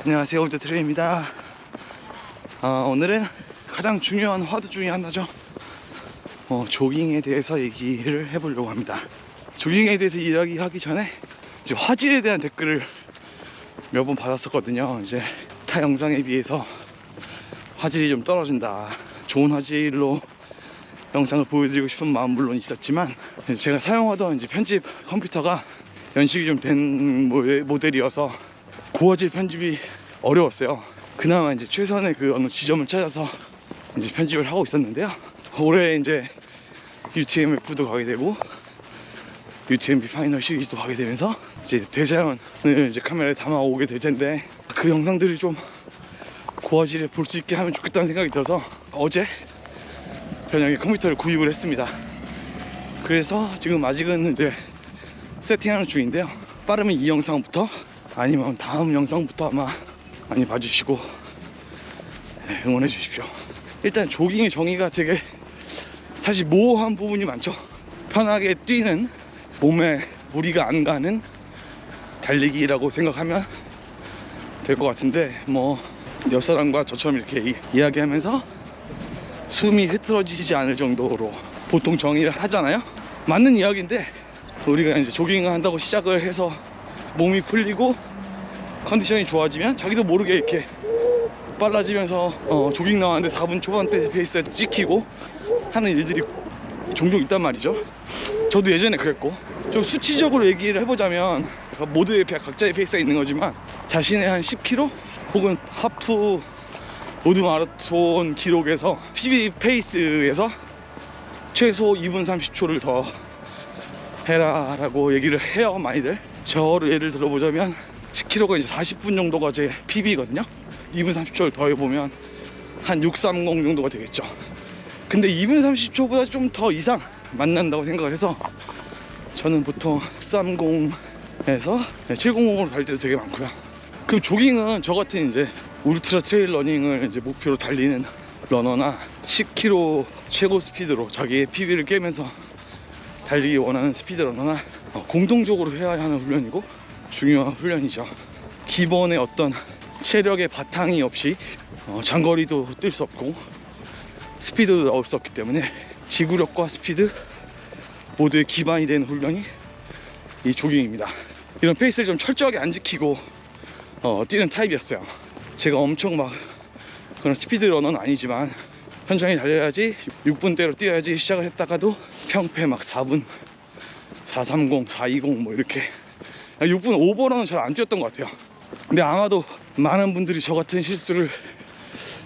안녕하세요, 올드트레입니다. 오늘은 가장 중요한 화두 중에 하나죠. 조깅에 대해서 얘기를 해보려고 합니다. 조깅에 대해서 이야기하기 전에 이제 화질에 대한 댓글을 몇 번 받았었거든요. 이제 타 영상에 비해서 화질이 좀 떨어진다, 좋은 화질로 영상을 보여드리고 싶은 마음 물론 있었지만, 제가 사용하던 이제 편집 컴퓨터가 연식이 좀 된 모델이어서 고화질 편집이 어려웠어요. 그나마 이제 최선의 그 어느 지점을 찾아서 이제 편집을 하고 있었는데요. 올해 이제 UTMF도 가게 되고 UTMB 파이널 시리즈도 가게 되면서 이제 대자연을 이제 카메라에 담아오게 될 텐데, 그 영상들이 좀 고화질에 볼 수 있게 하면 좋겠다는 생각이 들어서 어제 저녁에 컴퓨터를 구입을 했습니다. 그래서 지금 아직은 이제 세팅하는 중인데요. 빠르면 이 영상부터 아니면 다음 영상부터 아마 많이 봐주시고 응원해 주십시오. 일단 조깅의 정의가 되게 사실 모호한 부분이 많죠. 편하게 뛰는, 몸에 무리가 안 가는 달리기라고 생각하면 될 것 같은데, 뭐 옆사람과 저처럼 이렇게 이야기하면서 숨이 흐트러지지 않을 정도로 보통 정의를 하잖아요. 맞는 이야기인데, 우리가 이제 조깅을 한다고 시작을 해서 몸이 풀리고 컨디션이 좋아지면 자기도 모르게 이렇게 빨라지면서 조깅 나왔는데 4분 초반대 페이스에 찍히고 하는 일들이 종종 있단 말이죠. 저도 예전에 그랬고, 좀 수치적으로 얘기를 해보자면 모두의 각자의 페이스가 있는 거지만, 자신의 한 10km 혹은 하프 로드 마라톤 기록에서 PB 페이스에서 최소 2분 30초를 더 해라 라고 얘기를 해요, 많이들. 저를 예를 들어보자면 10km가 이제 40분 정도가 제 PB거든요. 2분 30초를 더 해보면 한 630 정도가 되겠죠. 근데 2분 30초보다 좀 더 이상 만난다고 생각을 해서 저는 보통 630에서 700으로 달릴 때도 되게 많고요. 그럼 조깅은 저 같은 이제 울트라 트레일 러닝을 이제 목표로 달리는 러너나 10km 최고 스피드로 자기의 PB를 깨면서 달리기 원하는 스피드 러너나 공동적으로 해야 하는 훈련이고 중요한 훈련이죠. 기본의 어떤 체력의 바탕이 없이 장거리도 뛸 수 없고 스피드도 나올 수 없기 때문에 지구력과 스피드 모두의 기반이 되는 훈련이 이 조깅입니다. 이런 페이스를 좀 철저하게 안 지키고 뛰는 타입이었어요. 제가 엄청 막 그런 스피드 러너는 아니지만 천천히 달려야지, 6분대로 뛰어야지 시작을 했다가도 평패 막 4분 430, 420 뭐 이렇게 6분 오버러는 잘 안 뛰었던 것 같아요. 근데 아마도 많은 분들이 저 같은 실수를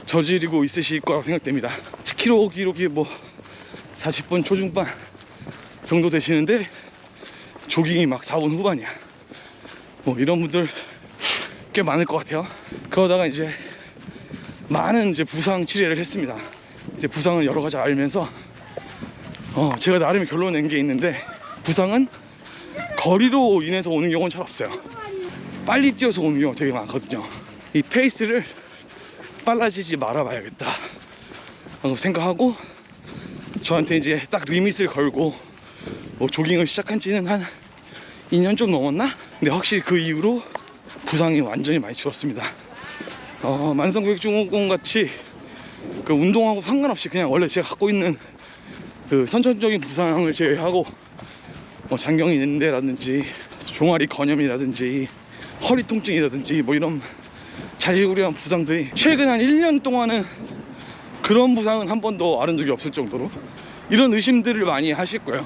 저지르고 있으실 거라고 생각됩니다. 10km 기록이 뭐 40분 초중반 정도 되시는데 조깅이 막 4분 후반이야. 뭐 이런 분들 꽤 많을 것 같아요. 그러다가 이제 많은 이제 부상 치레를 했습니다. 이제 부상을 여러 가지 알면서 제가 나름의 결론 낸 게 있는데, 부상은 거리로 인해서 오는 경우는 잘 없어요. 빨리 뛰어서 오는 경우가 되게 많거든요. 이 페이스를 빨라지지 말아봐야겠다 라고 생각하고, 저한테 이제 딱 리밋을 걸고 조깅을 시작한 지는 한 2년 좀 넘었나? 근데 확실히 그 이후로 부상이 완전히 많이 줄었습니다. 만성교육증후군 같이 그 운동하고 상관없이 그냥 원래 제가 갖고 있는 그 선천적인 부상을 제외하고 장경이 있는데라든지 종아리 건염이라든지 허리 통증이라든지 뭐 이런 자지구레한 부상들이 최근 한 1년 동안은 그런 부상은 한 번도 앓은 적이 없을 정도로, 이런 의심들을 많이 하실 거예요.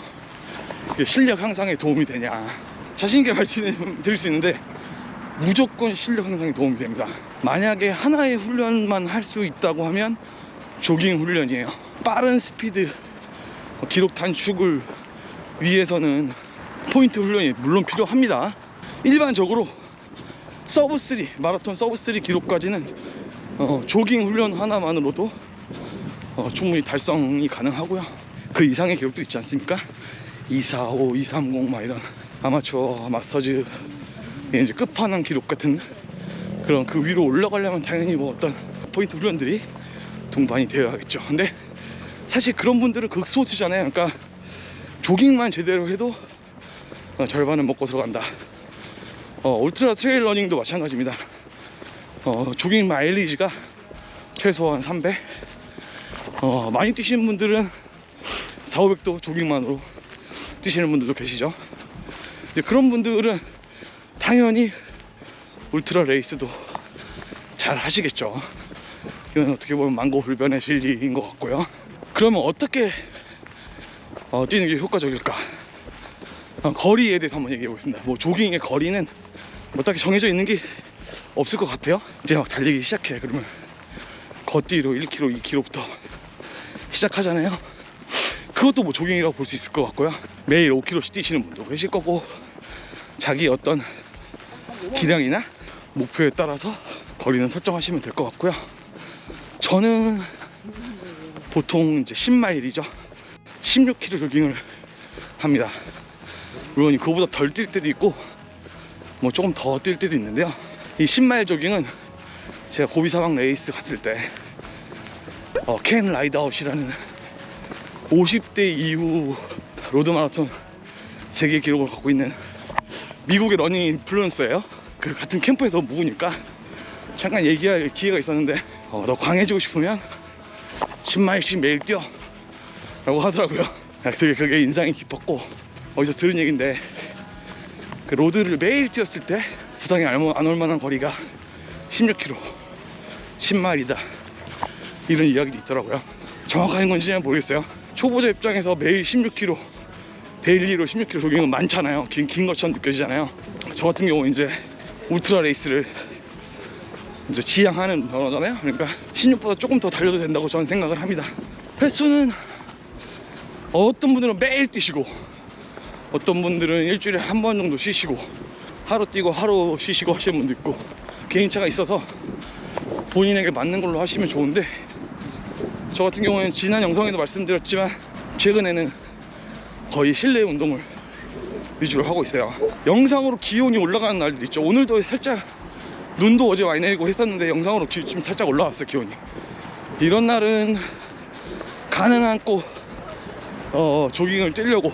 실력 향상에 도움이 되냐, 자신있게 말씀드릴 수 있는데 무조건 실력 향상에 도움이 됩니다. 만약에 하나의 훈련만 할 수 있다고 하면 조깅 훈련이에요. 빠른 스피드 기록 단축을 위해서는 포인트 훈련이 물론 필요합니다. 일반적으로 서브3 마라톤 서브3 기록까지는 조깅 훈련 하나만으로도 충분히 달성이 가능하고요. 그 이상의 기록도 있지 않습니까? 245, 230 막 이런 아마추어 마스터즈 이제 끝판왕 기록 같은 그런, 그 위로 올라가려면 당연히 뭐 어떤 포인트 훈련들이 동반이 되어야겠죠. 근데 사실 그런 분들은 극소수잖아요. 그러니까 조깅만 제대로 해도 절반은 먹고 들어간다. 울트라 트레일 러닝도 마찬가지입니다. 조깅 마일리지가 최소한 300. 많이 뛰시는 분들은 400~500도 조깅만으로 뛰시는 분들도 계시죠. 근데 그런 분들은 당연히 울트라 레이스도 잘 하시겠죠. 이건 어떻게 보면 만고불변의 진리인 것 같고요. 그러면 어떻게 뛰는 게 효과적일까? 거리에 대해서 한번 얘기해 보겠습니다. 뭐 조깅의 거리는 뭐 딱히 정해져 있는 게 없을 것 같아요. 이제 막 달리기 시작해. 그러면 걷기로 1km, 2km부터 시작하잖아요. 그것도 뭐 조깅이라고 볼 수 있을 것 같고요. 매일 5km씩 뛰시는 분도 계실 거고, 자기 어떤 기량이나 목표에 따라서 거리는 설정하시면 될 것 같고요. 저는 보통 이제 10마일이죠. 16km 조깅을 합니다. 물론 그거보다 덜 뛸 때도 있고 뭐 조금 더 뛸 때도 있는데요. 이 10마일 조깅은 제가 고비사막 레이스 갔을 때 켄 라이드아웃이라는 50대 이후 로드마라톤 세계 기록을 갖고 있는 미국의 러닝 인플루언서예요. 그 같은 캠프에서 묵으니까 잠깐 얘기할 기회가 있었는데 너 강해지고 싶으면 10마일씩 매일 뛰어 라고 하더라고요. 되게 그게 인상이 깊었고, 어디서 들은 얘기인데 그 로드를 매일 뛰었을 때 부상이 안 올 만한 거리가 16km 10마일이다 이런 이야기도 있더라고요. 정확한 건지는 모르겠어요. 초보자 입장에서 매일 16km 데일리로 16km 조깅은 많잖아요. 긴 것처럼 느껴지잖아요. 저 같은 경우 이제 울트라 레이스를 이제 지향하는 언어잖아요. 그러니까 16보다 조금 더 달려도 된다고 저는 생각을 합니다. 횟수는 어떤 분들은 매일 뛰시고, 어떤 분들은 일주일에 한 번 정도 쉬시고, 하루 뛰고 하루 쉬시고 하시는 분도 있고, 개인차가 있어서 본인에게 맞는 걸로 하시면 좋은데, 저 같은 경우에는 지난 영상에도 말씀드렸지만 최근에는 거의 실내 운동을 위주로 하고 있어요. 영상으로 기온이 올라가는 날들 있죠. 오늘도 살짝 눈도 어제 많이 내리고 했었는데 영상으로 지금 살짝 올라왔어요, 기온이. 이런 날은 가능한 꼭 조깅을 뛰려고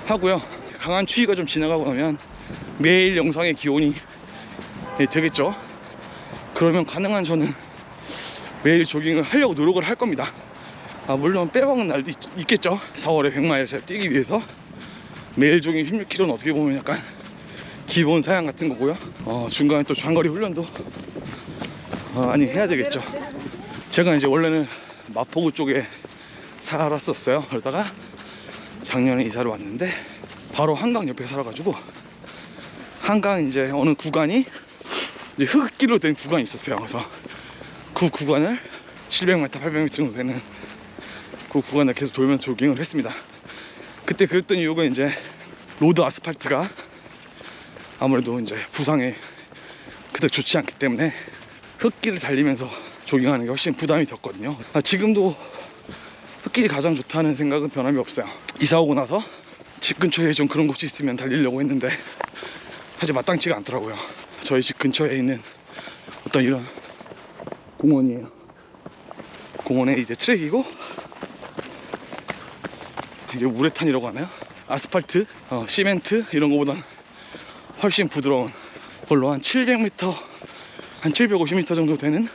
하고요. 강한 추위가 좀 지나가고 나면 매일 영상의 기온이 되겠죠. 그러면 가능한 저는 매일 조깅을 하려고 노력을 할 겁니다. 물론 빼먹는 날도 있겠죠. 4월에 100마일을 잘 뛰기 위해서 매일 조깅 16km는 어떻게 보면 약간 기본 사양 같은 거고요. 중간에 또 장거리 훈련도 많이 해야 되겠죠. 제가 이제 원래는 마포구 쪽에 살았었어요. 그러다가 작년에 이사를 왔는데 바로 한강 옆에 살아가지고, 한강 이제 어느 구간이 이제 흙길로 된 구간이 있었어요. 그래서 그 구간을 700m, 800m 정도 되는 그 구간을 계속 돌면서 조깅을 했습니다. 그때 그랬던 이유가 이제 로드 아스팔트가 아무래도 이제 부상에 그닥 좋지 않기 때문에 흙길을 달리면서 조깅하는 게 훨씬 부담이 됐거든요. 지금도 흙길이 가장 좋다는 생각은 변함이 없어요. 이사 오고 나서 집 근처에 좀 그런 곳이 있으면 달리려고 했는데 사실 마땅치가 않더라고요. 저희 집 근처에 있는 어떤 이런 공원이에요. 공원에 이제 트랙이고, 이게 우레탄이라고 하나요? 아스팔트, 시멘트 이런 거보단 훨씬 부드러운 걸로 한 700m, 한 750m 정도 되는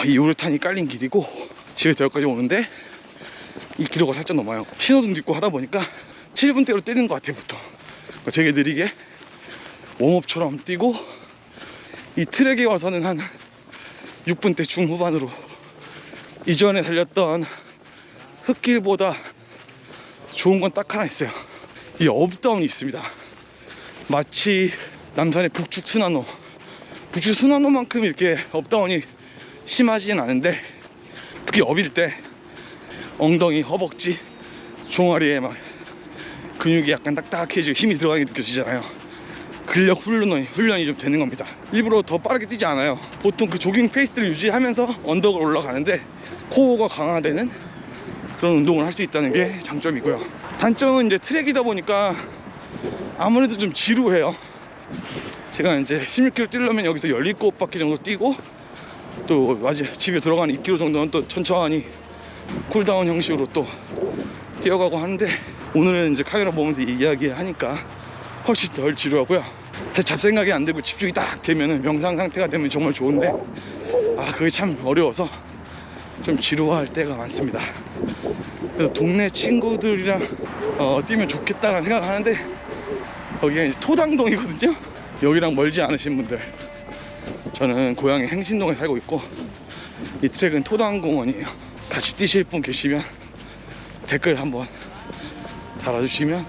이 우레탄이 깔린 길이고, 집에서 여기까지 오는데 2km가 살짝 넘어요. 신호등도 있고 하다 보니까 7분대로 뛰는 것 같아요, 보통. 되게 느리게 웜업처럼 뛰고, 이 트랙에 와서는 한 6분대 중후반으로 이전에 달렸던 흙길보다 좋은 건 딱 하나 있어요. 이 업다운이 있습니다. 마치 남산의 북측 순환로만큼 이렇게 업다운이 심하지는 않은데, 특히 업일 때 엉덩이, 허벅지, 종아리에 막 근육이 약간 딱딱해지고 힘이 들어가게 느껴지잖아요. 근력 훈련이 좀 되는 겁니다. 일부러 더 빠르게 뛰지 않아요. 보통 그 조깅 페이스를 유지하면서 언덕을 올라가는데 코어가 강화되는 그런 운동을 할 수 있다는 게 장점이고요. 단점은 이제 트랙이다 보니까 아무래도 좀 지루해요. 제가 이제 16km 뛰려면 여기서 17바퀴 정도 뛰고, 또 집에 들어가는 2km 정도는 또 천천히 쿨다운 형식으로 또 뛰어가고 하는데, 오늘은 이제 카메라 보면서 이야기하니까 훨씬 덜 지루하고요. 잡생각이 안 들고 집중이 딱 되면은 명상 상태가 되면 정말 좋은데 그게 참 어려워서 좀 지루할 때가 많습니다. 그래서 동네 친구들이랑 뛰면 좋겠다는 생각을 하는데 여기가 이제 토당동이거든요. 여기랑 멀지 않으신 분들, 저는 고향이 행신동에 살고 있고 이 트랙은 토당공원이에요. 같이 뛰실 분 계시면 댓글 한번 달아주시면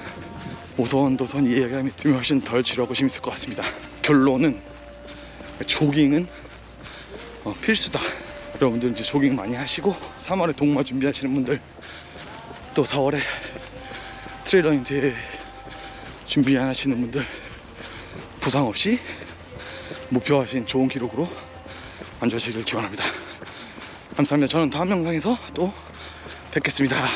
오선도선 이야기하면 뛰면 훨씬 덜 지루하고 재밌을 것 같습니다. 결론은 조깅은 필수다. 여러분들 이제 조깅 많이 하시고 3월에 동마 준비하시는 분들, 또 4월에 트레일러닝 대회 준비 안 하시는 분들 부상 없이 목표하신 좋은 기록으로 완주하시길 기원합니다. 감사합니다. 저는 다음 영상에서 또 뵙겠습니다.